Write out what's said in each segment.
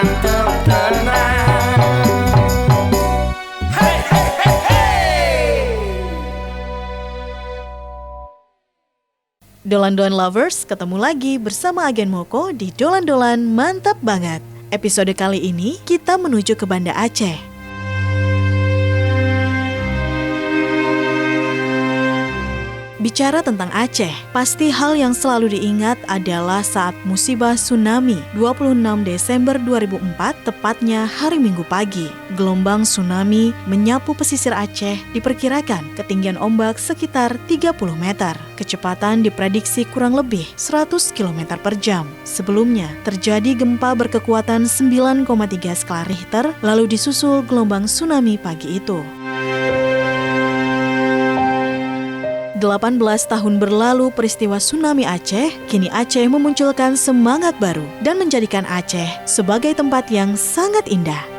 mantep tenang. Hey, hey, hey, hey. Dolan-dolan lovers, ketemu lagi bersama Agen Moko di Dolan-dolan Mantap Banget. Episode kali ini kita menuju ke Banda Aceh. Bicara tentang Aceh, pasti hal yang selalu diingat adalah saat musibah tsunami 26 Desember 2004, tepatnya hari Minggu pagi. Gelombang tsunami menyapu pesisir Aceh, diperkirakan ketinggian ombak sekitar 30 meter. Kecepatan diprediksi kurang lebih 100 km per jam. Sebelumnya, terjadi gempa berkekuatan 9,3 skala Richter, lalu disusul gelombang tsunami pagi itu. 18 tahun berlalu peristiwa tsunami Aceh, kini Aceh memunculkan semangat baru dan menjadikan Aceh sebagai tempat yang sangat indah.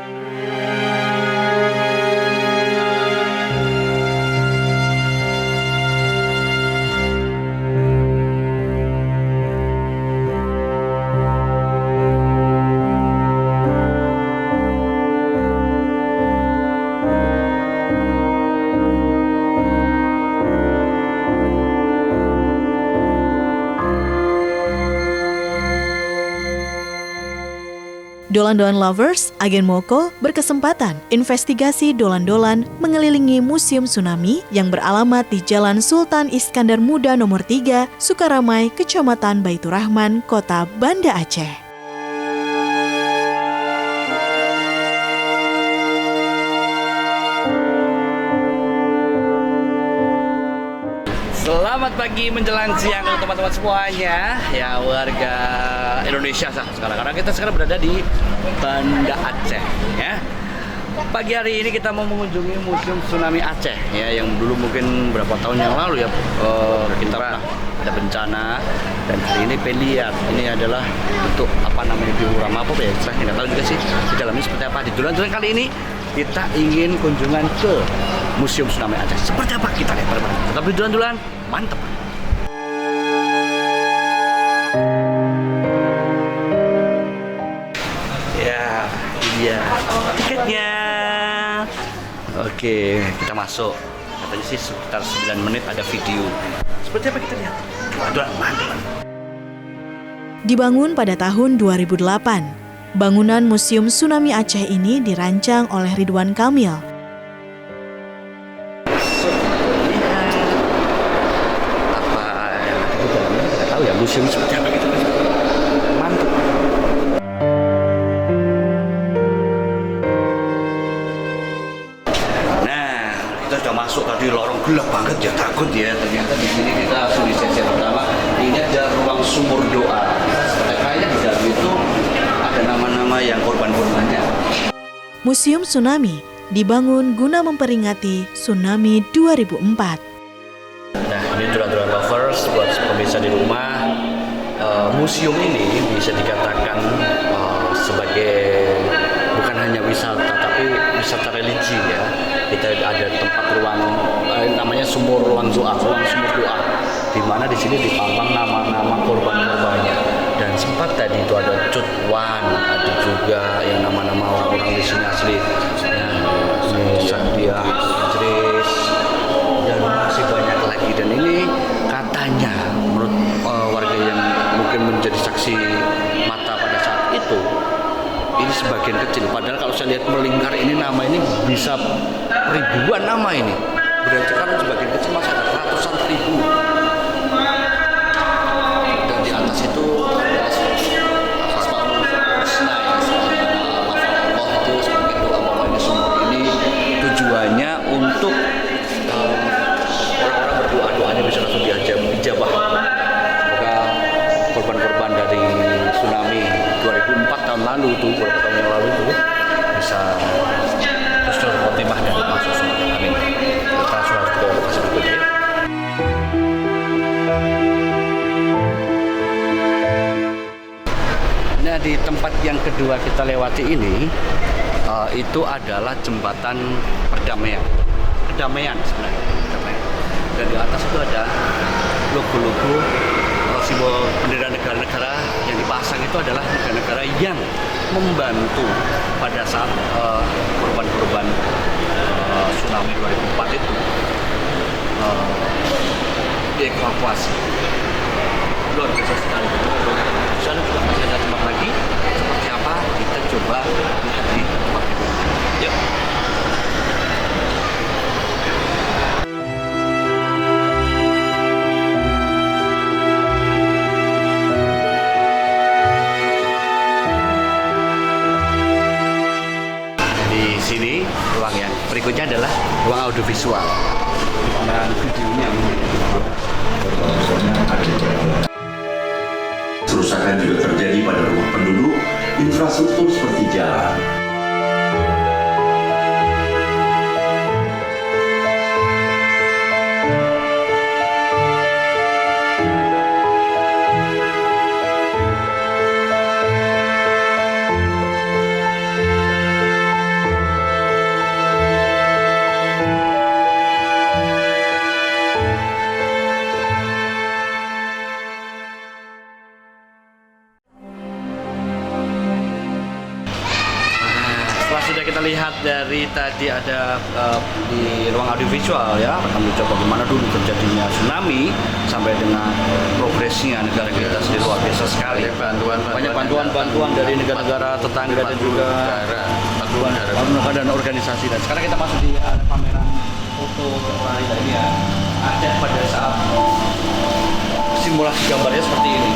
Dolan-dolan lovers, Agen Moko berkesempatan investigasi dolan-dolan mengelilingi Museum Tsunami yang beralamat di Jalan Sultan Iskandar Muda nomor 3, Sukaramai, Kecamatan Baitur Rahman, Kota Banda Aceh. Selamat pagi menjelang siang untuk teman-teman semuanya, ya warga Indonesia sekarang. Karena kita sekarang berada di Banda Aceh, ya. Pagi hari ini kita mau mengunjungi Museum Tsunami Aceh, ya, yang dulu mungkin berapa tahun yang lalu ya kita pernah ada bencana. Dan hari ini lihat ini adalah untuk apa namanya diorama apa ya? Saya nggak tahu juga sih di dalamnya seperti apa. Di dolan-dolan kali ini kita ingin kunjungan ke Museum Tsunami Aceh. Seperti apa kita lihat bareng-bareng. Tapi dolan-dolan mantap. Ya, iya tiketnya. Oke, kita masuk. Katanya sih sekitar 9 menit ada video. Seperti apa kita lihat? Dolan mantap. Dibangun pada tahun 2008, bangunan Museum Tsunami Aceh ini dirancang oleh Ridwan Kamil. Tahu ya museum seperti apa gitu, mantap. Nah, kita sudah masuk tadi, lorong gelap banget ya, takut ya. Ternyata di sini kita langsung di sesi pertama. Ini ada ruang sumur doa. Kayaknya di dalam itu ada nama-nama yang korban-korbannya. Museum Tsunami dibangun guna memperingati tsunami 2004. Nah, ini dolan-dolan lovers buat pemirsa di rumah. Museum ini bisa dikatakan sebagai bukan hanya wisata, tapi wisata religi ya. Kita ada tempat ruang namanya ruang sumur doa, di mana di sini dipampang nama-nama korban-korbannya. Dan sempat tadi itu ada Cutwan, ada juga yang nama-nama orang-orang di sini asli. Ini Sandia, Idris, dan masih banyak lagi. Dan ini katanya menurut warga yang mungkin menjadi saksi mata pada saat itu, ini sebagian kecil. Padahal kalau saya lihat melingkar ini nama ini bisa ribuan nama ini. Berarti kan sebagian kecil masih ada ratusan ribu. Dan di atas itu ada Asmaul Husna ya, Allah itu sebagai doa bahwa ini sumur ini tujuannya untuk orang-orang berdoa, doanya bisa langsung dijabah. Semoga korban-korban dari tsunami 2004 tahun lalu itu, beberapa tahun yang lalu itu bisa husnul khotimah dan masuk surga. Amin. Kita sudah ke lokasi berikutnya. Nah, di tempat yang kedua kita lewati ini itu adalah jembatan perdamaian. Kedamaian sebenarnya. Kedamaian. Dan di atas itu ada logo-logo simbol bendera negara-negara yang dipasang itu adalah negara-negara yang membantu pada saat korban-korban tsunami 2004 itu dievakuasi. Luar biasa sekali. Di sana juga masih ada tempat lagi. Seperti apa? Kita coba lihat di tempat berikutnya. Yuk. Di sini ruang yang berikutnya adalah ruang audiovisual. Dan videonya Kerusakan juga terjadi pada rumah penduduk, infrastruktur seperti jalan. Setelah sudah kita lihat dari tadi ada di ruang audiovisual ya, akan mencoba bagaimana dulu terjadinya tsunami sampai dengan progresnya negara kita sendiri luar biasa sekali. Banyak bantuan dari negara-negara tetangga dan juga lembaga dan organisasi. Dan sekarang kita masuk di pameran foto bervariasi ini ya. Ada pada saat simulasi gambarnya seperti ini.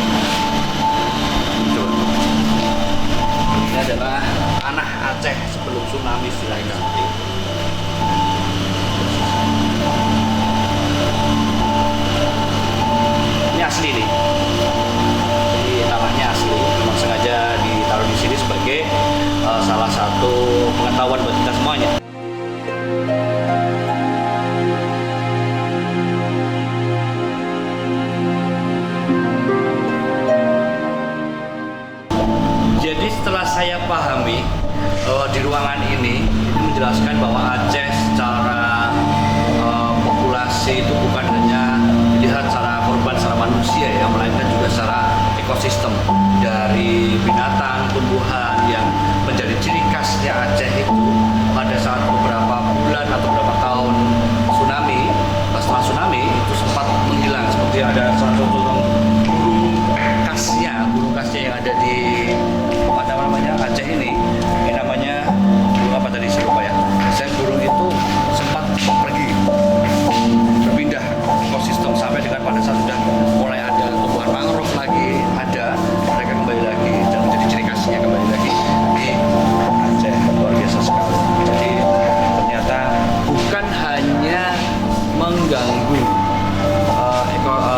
Ini adalah tanah Aceh sebelum tsunami istilahnya. Ini asli nih. Jadi tanahnya asli. Memang sengaja ditaruh di sini sebagai salah satu pengetahuan buat kita semuanya. Jadi setelah saya pahami di ruangan ini menjelaskan bahwa Aceh secara populasi itu bukan hanya dilihat secara korban secara manusia ya, melainkan juga secara ekosistem dari binatang, tumbuhan yang menjadi ciri khasnya Aceh itu pada saat beberapa bulan atau beberapa tahun tsunami, setelah tsunami itu sempat menghilang seperti ada salah satu burung khasnya yang ada di Aceh ini namanya burung apa tadi saya lupa ya. Burung itu sempat pergi berpindah ekosistem sampai dengan pada saat sudah mulai ada tumbuhan mangrove lagi ada, mereka kembali lagi dan menjadi ciri khasnya kembali lagi di Aceh. Luar biasa sekali. Jadi ternyata bukan hanya mengganggu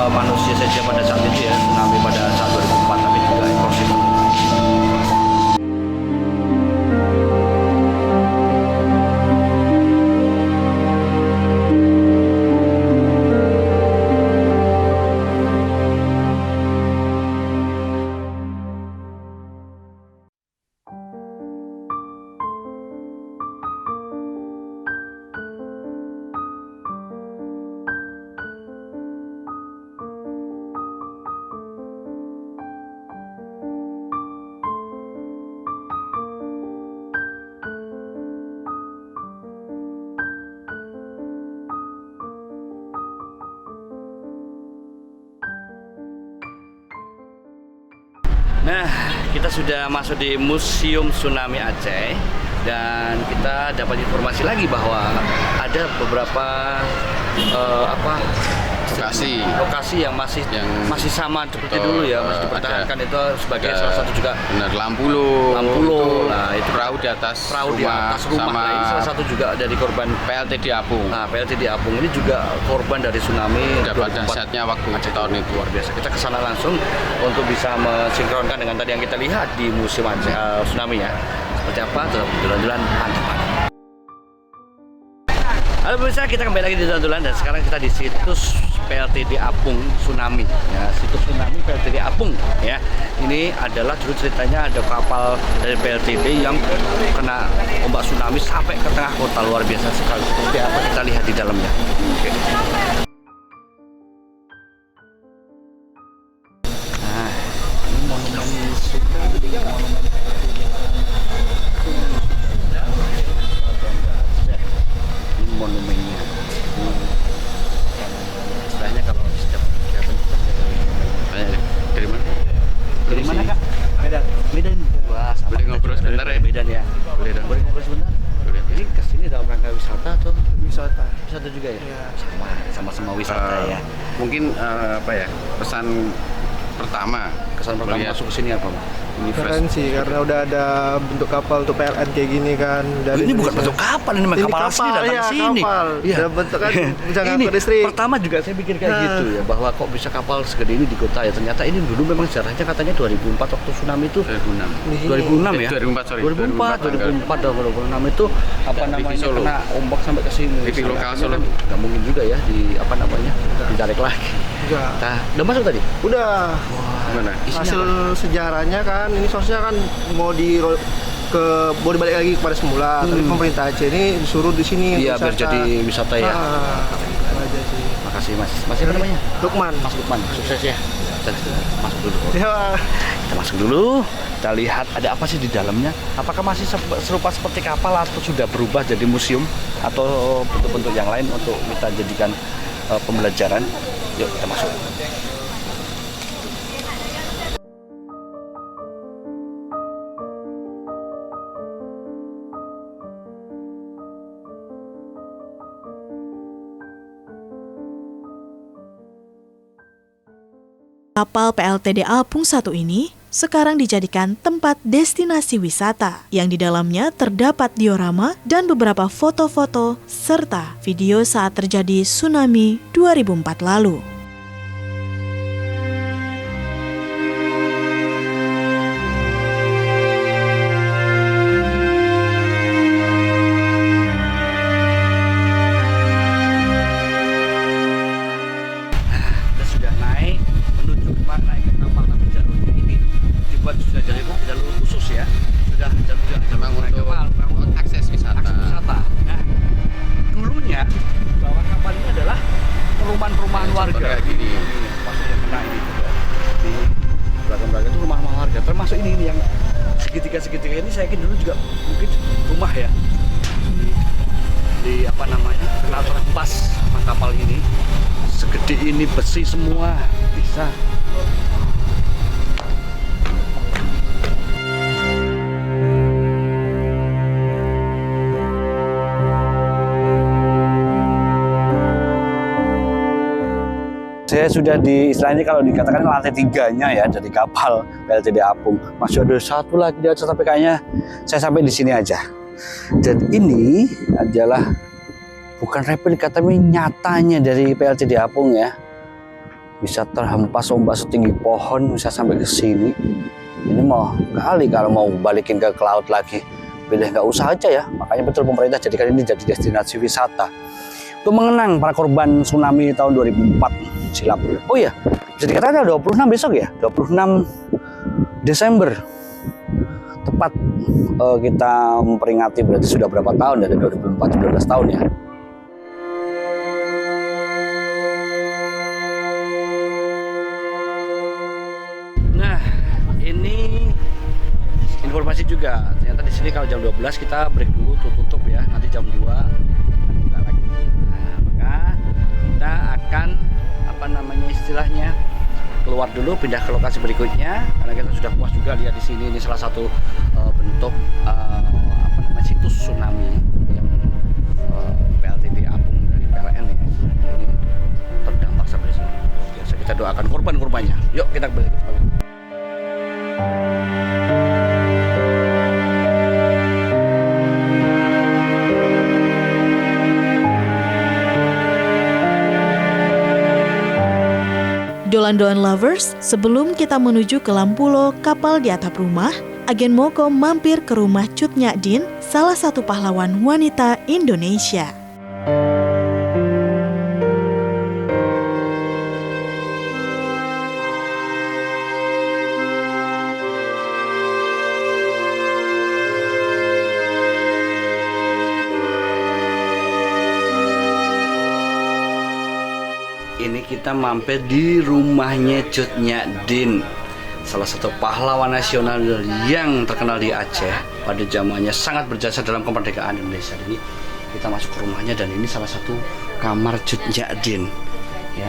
manusia saja pada saat itu ya, tsunami pada saat 2004, tapi juga ekosistem. Nah, kita sudah masuk di Museum Tsunami Aceh dan kita dapat informasi lagi bahwa ada beberapa lokasi yang masih sama seperti dulu ya, masih dipertahankan. Itu sebagai salah satu juga benar lampu lo. Nah, itu perahu di atas rumah. Nah, ini salah satu juga dari korban PLTD Apung. Nah, PLTD Apung ini juga korban dari tsunami dapat dahsyatnya waktu tahun itu. Luar biasa. Kita ke sana langsung untuk bisa mensinkronkan dengan tadi yang kita lihat di Museum Aceh Tsunami ya. Seperti apa? Jalan-jalan mantap. Halo pemirsa, kita kembali lagi di Jalan-Jalan dan sekarang kita di situs PLTD Apung Tsunami ya, situs tsunami PLTD Apung ya. Ini adalah dulu ceritanya ada kapal dari PLTD yang kena ombak tsunami sampai ke tengah kota. Luar biasa sekali. Seperti apa kita lihat di dalamnya. Oke. sebentar ya. Medan ya. Boleh dong. Boleh ngobrol sebentar? Boleh. Ini kesini dalam rangka wisata atau Wisata. wisata juga ya? Iya. Sama-sama wisata ya. Mungkin apa ya, pesan pertama Kesan pertama melihat masuk ke sini apa, Bang? ini Keren sih karena udah ada bentuk kapal untuk PLN kayak gini kan dari Ini bukan Indonesia. bentuk kapal, ini kapal asli datang iya, ke sini. kapal. Iya. Dalam bentuk kan bisa Ini ngangkut listrik. pertama juga saya pikir kayak gitu ya, bahwa kok bisa kapal segede ini di kota ya. Ternyata ini dulu memang sejarahnya katanya 2004 waktu tsunami itu. 2006. 2006 ya? 2004, sorry. 2004 dan 2006 itu apa TV namanya Solo. kena ombak sampai ke sini. TV Sampai lokal akhirnya Solo. kan nggak mungkin juga ya di apa namanya ditarik lagi. Enggak. Nah, udah masuk tadi? Udah. Gimana? Isinya Hasil apa? sejarahnya kan ini source-nya kan mau dibalik lagi kepada semula, tapi pemerintah Aceh ini disuruh di sini Iya, biar wisata. jadi wisata ya. Itu aja sih. Makasih Mas. Mas siapa namanya? Lukman. Mas Lukman. Sukses ya. Kita masuk dulu. Ya. Kita masuk dulu. Kita lihat ada apa sih di dalamnya. Apakah masih serupa seperti kapal atau sudah berubah jadi museum atau bentuk-bentuk yang lain untuk kita jadikan pembelajaran. Yuk kita masuk. Kapal PLTD Apung 1 ini sekarang dijadikan tempat destinasi wisata yang di dalamnya terdapat diorama dan beberapa foto-foto serta video saat terjadi tsunami 2004 lalu. Kita sudah naik menuju ke naik ke kapal, tapi jalurnya ini dibuat sudah jalur khusus ya. Sudah jalur Memang naik untuk kapal, memang akses wisata. akses wisata. Nah, dulunya bawah kapal ini adalah perumahan-perumahan warga. Kayak gini. Maksudnya kena ini juga. Di belakang-belakang itu rumah-rumah warga. Termasuk ini yang segitiga-segitiga ini saya yakin dulu juga mungkin rumah ya. Di apa namanya? Kena terhempas sama kapal ini. Segede ini besi semua bisa. Saya sudah di istilahnya kalau dikatakan lantai 3-nya ya dari kapal PLTD Apung. Masih ada satu lagi di atas tapi kayaknya saya sampai di sini aja. Dan ini adalah bukan replika tapi nyatanya dari PLTD Apung ya. Bisa terhempas ombak setinggi pohon bisa sampai ke sini. Ini mau kali kalau mau balikin ke laut lagi. Pilih nggak usah aja ya. Makanya betul pemerintah jadikan ini jadi destinasi wisata. Untuk mengenang para korban tsunami tahun 2004 silam. Oh iya, bisa dikatakan 26 besok ya, 26 Desember. Tepat kita memperingati berarti sudah berapa tahun dari 2004, 19 tahun ya. Nah, ini informasi juga. Ternyata di sini kalau jam 12 kita break dulu, tutup ya. Nanti jam 2 kita buka lagi. Nah, maka kita akan apa namanya istilahnya keluar dulu, pindah ke lokasi berikutnya karena kita sudah puas juga lihat di sini. Ini salah satu bentuk apa namanya situs tsunami yang PLTD Apung dari PLN ya. Ini terdampak sampai di sini. Biasa kita doakan korban-korbannya. Yuk kita kembali ke tempat. Dolan-dolan lovers, sebelum kita menuju ke Lampulo, kapal di atap rumah, Agen Moko mampir ke rumah Cut Nyak Din, salah satu pahlawan wanita Indonesia. Ini kita mampir di rumahnya Cut Nyak Din, salah satu pahlawan nasional yang terkenal di Aceh pada zamannya, sangat berjasa dalam kemerdekaan Indonesia. Ini kita masuk ke rumahnya dan ini salah satu kamar Cut Nyak Din ya.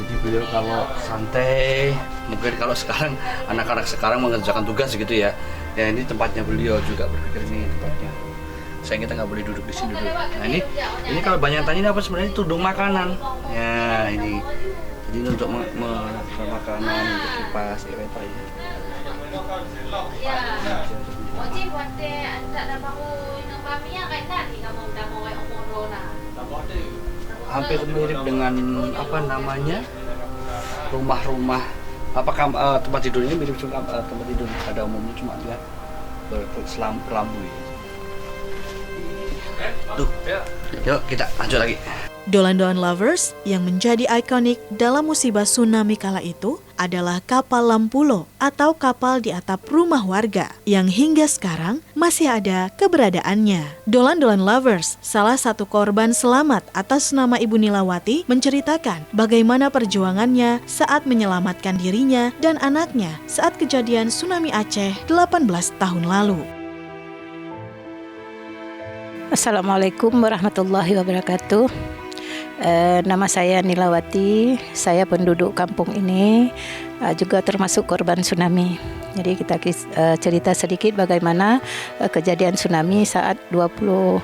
Jadi beliau kalau santai, mungkin kalau sekarang anak-anak sekarang mengerjakan tugas gitu ya, Ya ini tempatnya beliau juga, berpikir ini tempatnya. Sayang kita nggak boleh duduk di sini dulu. Nah ini kalau banyak tanya ini apa sebenarnya tudung makanan. Ya ini. Jadi ini untuk makanan, untuk kipas, ya kayak tadi. Hampir mirip dengan apa namanya, rumah-rumah. Apakah tempat tidur ini mirip juga tempat tidur pada umumnya, cuma dia berkelambui. Tuh, yuk kita lanjut lagi. Dolan-Dolan Lovers yang menjadi ikonik dalam musibah tsunami kala itu adalah kapal Lampulo atau kapal di atap rumah warga yang hingga sekarang masih ada keberadaannya. Dolan-Dolan Lovers, salah satu korban selamat atas nama Ibu Nilawati, menceritakan bagaimana perjuangannya saat menyelamatkan dirinya dan anaknya saat kejadian tsunami Aceh 18 tahun lalu. Assalamualaikum warahmatullahi wabarakatuh. Nama saya Nilawati, saya penduduk kampung ini, juga termasuk korban tsunami. Jadi kita cerita sedikit bagaimana kejadian tsunami saat 26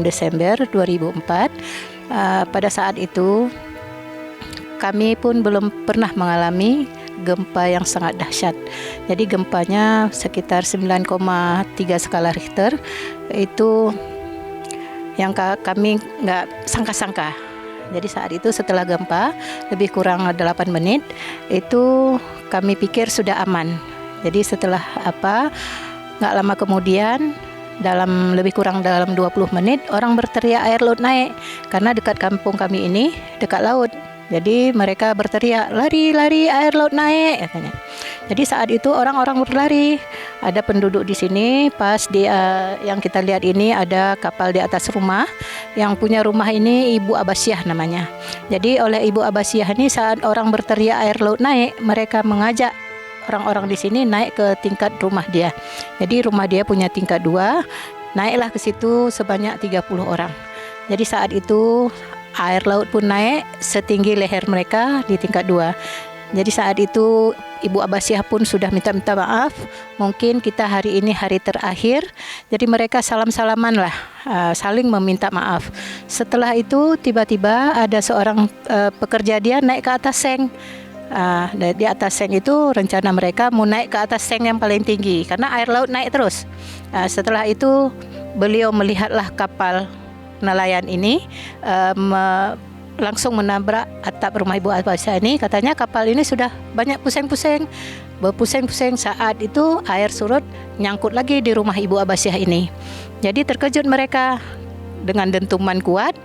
Desember 2004. Pada saat itu kami pun belum pernah mengalami gempa yang sangat dahsyat. Jadi gempanya sekitar 9,3 skala Richter, itu yang kami nggak sangka-sangka. Jadi saat itu setelah gempa lebih kurang 8 menit itu kami pikir sudah aman. Jadi setelah nggak lama kemudian lebih kurang dalam 20 menit orang berteriak air laut naik, karena dekat kampung kami ini dekat laut. Jadi mereka berteriak, lari air laut naik katanya. Jadi saat itu orang-orang berlari. Ada penduduk di sini, pas yang kita lihat ini ada kapal di atas rumah. Yang punya rumah ini Ibu Abasyah namanya. Jadi oleh Ibu Abasyah ini saat orang berteriak air laut naik, mereka mengajak orang-orang di sini naik ke tingkat rumah dia. Jadi rumah dia punya tingkat 2, naiklah ke situ sebanyak 30 orang. Jadi saat itu air laut pun naik setinggi leher mereka di tingkat 2. Jadi saat itu Ibu Abasyah pun sudah minta maaf. Mungkin kita hari ini hari terakhir. Jadi mereka salam-salaman lah, saling meminta maaf. Setelah itu tiba-tiba ada seorang pekerja dia naik ke atas seng. Di atas seng itu rencana mereka mau naik ke atas seng yang paling tinggi karena air laut naik terus. Setelah itu beliau melihatlah kapal nelayan ini langsung menabrak atap rumah Ibu Abasyah ini. Katanya kapal ini sudah banyak berpusing-pusing. Saat itu air surut nyangkut lagi di rumah Ibu Abasyah ini. Jadi terkejut mereka dengan dentuman kuat.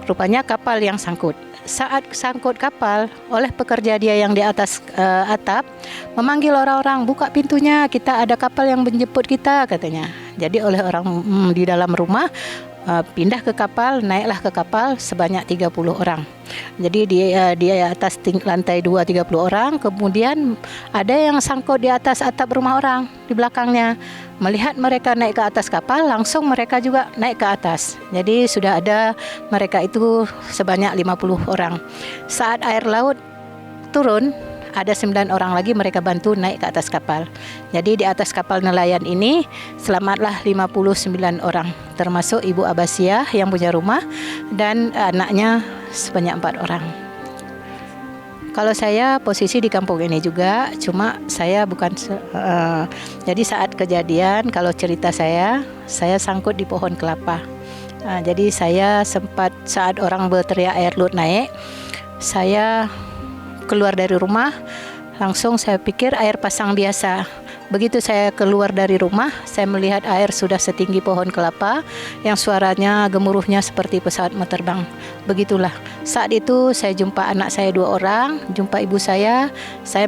Rupanya kapal yang sangkut. Saat sangkut kapal, oleh pekerja dia yang di atas atap memanggil orang-orang, buka pintunya, kita ada kapal yang menjemput kita katanya. Jadi oleh orang di dalam rumah pindah ke kapal, naiklah ke kapal sebanyak 30 orang. Jadi dia atas lantai 2 30 orang, kemudian ada yang sangkut di atas atap rumah orang di belakangnya. Melihat mereka naik ke atas kapal, langsung mereka juga naik ke atas. Jadi sudah ada mereka itu sebanyak 50 orang. Saat air laut turun, ada 9 orang lagi mereka bantu naik ke atas kapal. Jadi di atas kapal nelayan ini selamatlah 59 orang, termasuk Ibu Abasyah yang punya rumah dan anaknya sebanyak 4 orang. Kalau saya posisi di kampung ini juga, cuma saya bukan jadi saat kejadian, kalau cerita saya sangkut di pohon kelapa. Jadi saya sempat saat orang berteriak air laut naik, saya keluar dari rumah, langsung saya pikir air pasang biasa. Begitu saya keluar dari rumah, saya melihat air sudah setinggi pohon kelapa yang suaranya gemuruhnya seperti pesawat mau terbang. Begitulah. Saat itu saya jumpa anak saya 2 orang, jumpa ibu saya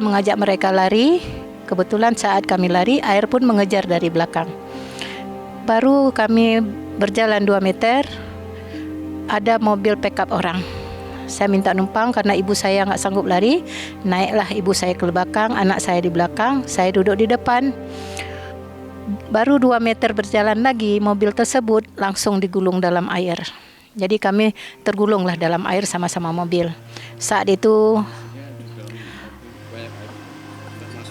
mengajak mereka lari. Kebetulan saat kami lari, air pun mengejar dari belakang. Baru kami berjalan 2 meter, ada mobil pickup orang. Saya minta numpang karena ibu saya nggak sanggup lari. Naiklah ibu saya ke belakang, anak saya di belakang, saya duduk di depan. Baru 2 meter berjalan lagi, mobil tersebut langsung digulung dalam air. Jadi kami tergulunglah dalam air sama-sama mobil. Saat itu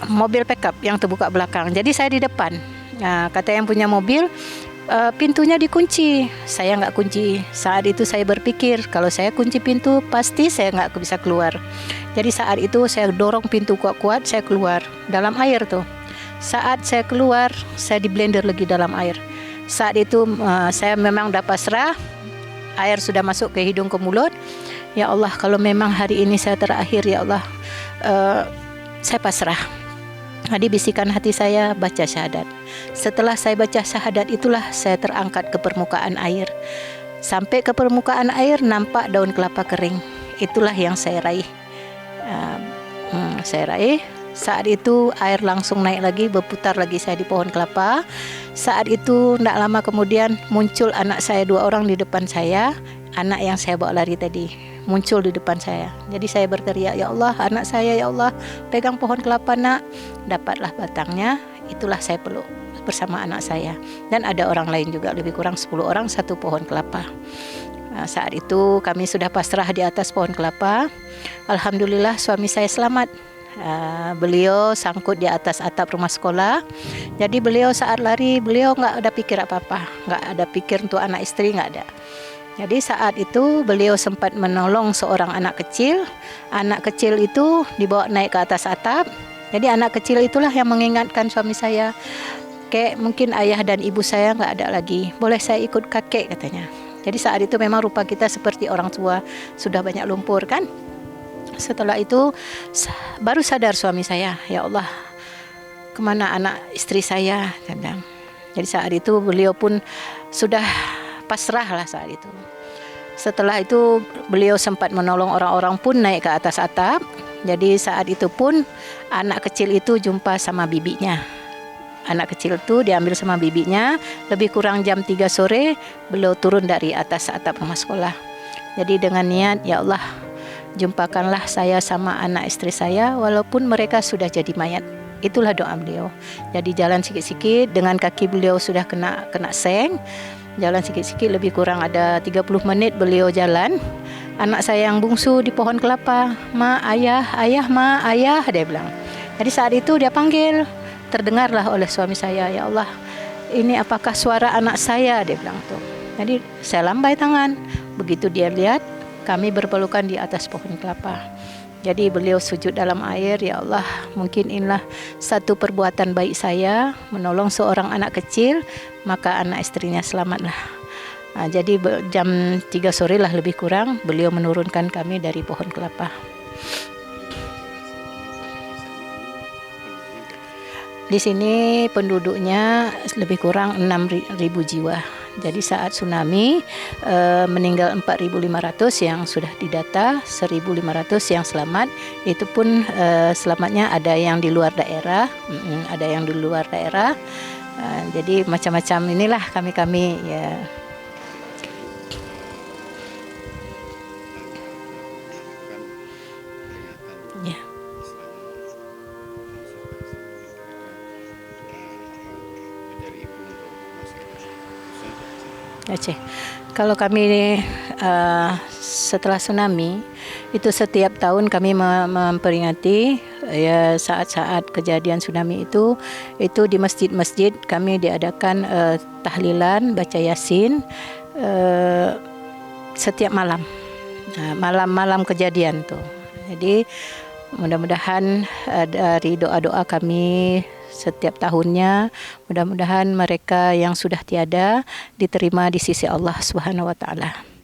mobil pickup yang terbuka belakang. Jadi saya di depan. Nah, kata yang punya mobil, pintunya dikunci. Saya nggak kunci. Saat itu saya berpikir kalau saya kunci pintu pasti saya nggak bisa keluar. Jadi saat itu saya dorong pintu kuat-kuat, saya keluar dalam air tuh. Saat saya keluar, saya di blender lagi dalam air. Saat itu saya memang dah pasrah. Air sudah masuk ke hidung, ke mulut. Ya Allah, kalau memang hari ini saya terakhir, ya Allah, saya pasrah. Jadi bisikan hati saya, baca syahadat. Setelah saya baca syahadat, itulah saya terangkat ke permukaan air. Sampai ke permukaan air nampak daun kelapa kering. Itulah yang saya raih. Saat itu air langsung naik lagi, berputar lagi saya di pohon kelapa. Saat itu tidak lama kemudian muncul anak saya 2 orang di depan saya. Anak yang saya bawa lari tadi muncul di depan saya. Jadi saya berteriak, ya Allah, anak saya, ya Allah, pegang pohon kelapa nak. Dapatlah batangnya, itulah saya peluk bersama anak saya. Dan ada orang lain juga, lebih kurang 10 orang, 1 pohon kelapa. Saat itu kami sudah pasrah di atas pohon kelapa. Alhamdulillah suami saya selamat. Beliau sangkut di atas atap rumah sekolah. Jadi beliau saat lari, beliau nggak ada pikir apa-apa, nggak ada pikir untuk anak istri, nggak ada. Jadi saat itu beliau sempat menolong seorang anak kecil. Anak kecil itu dibawa naik ke atas atap. Jadi anak kecil itulah yang mengingatkan suami saya, kayak mungkin ayah dan ibu saya nggak ada lagi, boleh saya ikut kakek katanya. Jadi saat itu memang rupa kita seperti orang tua, sudah banyak lumpur kan. Setelah itu baru sadar suami saya, ya Allah, kemana anak istri saya? Jadi saat itu beliau pun sudah pasrah lah saat itu. Setelah itu beliau sempat menolong orang-orang pun naik ke atas atap. Jadi saat itu pun anak kecil itu jumpa sama bibinya. Anak kecil itu diambil sama bibinya. Lebih kurang jam 3 sore beliau turun dari atas atap rumah sekolah. Jadi dengan niat, ya Allah, jumpakanlah saya sama anak istri saya walaupun mereka sudah jadi mayat. Itulah doa beliau. Jadi jalan sikit-sikit, dengan kaki beliau sudah kena seng. Jalan sikit-sikit, lebih kurang ada 30 menit beliau jalan. Anak saya yang bungsu di pohon kelapa, "Ma, ayah, ma, ayah," dia bilang. Jadi saat itu dia panggil, terdengarlah oleh suami saya, ya Allah, ini apakah suara anak saya? Dia bilang tuh. Jadi saya lambai tangan. Begitu dia lihat, kami berpelukan di atas pohon kelapa. Jadi beliau sujud dalam air, ya Allah, mungkin inilah satu perbuatan baik saya menolong seorang anak kecil, maka anak istrinya selamatlah. Jadi jam 3 sore lah lebih kurang beliau menurunkan kami dari pohon kelapa. Di sini penduduknya lebih kurang 6.000 jiwa. Jadi saat tsunami meninggal 4.500 yang sudah didata, 1.500 yang selamat. Itu pun selamatnya ada yang di luar daerah, jadi macam-macam inilah kami ya. Ya. Aceh. Kalau kami setelah tsunami itu setiap tahun kami memperingati ya saat-saat kejadian tsunami itu di masjid-masjid kami diadakan tahlilan, baca yasin setiap malam. Malam-malam kejadian tuh. Jadi mudah-mudahan dari doa-doa kami setiap tahunnya, mudah-mudahan mereka yang sudah tiada diterima di sisi Allah Subhanahu wa taala.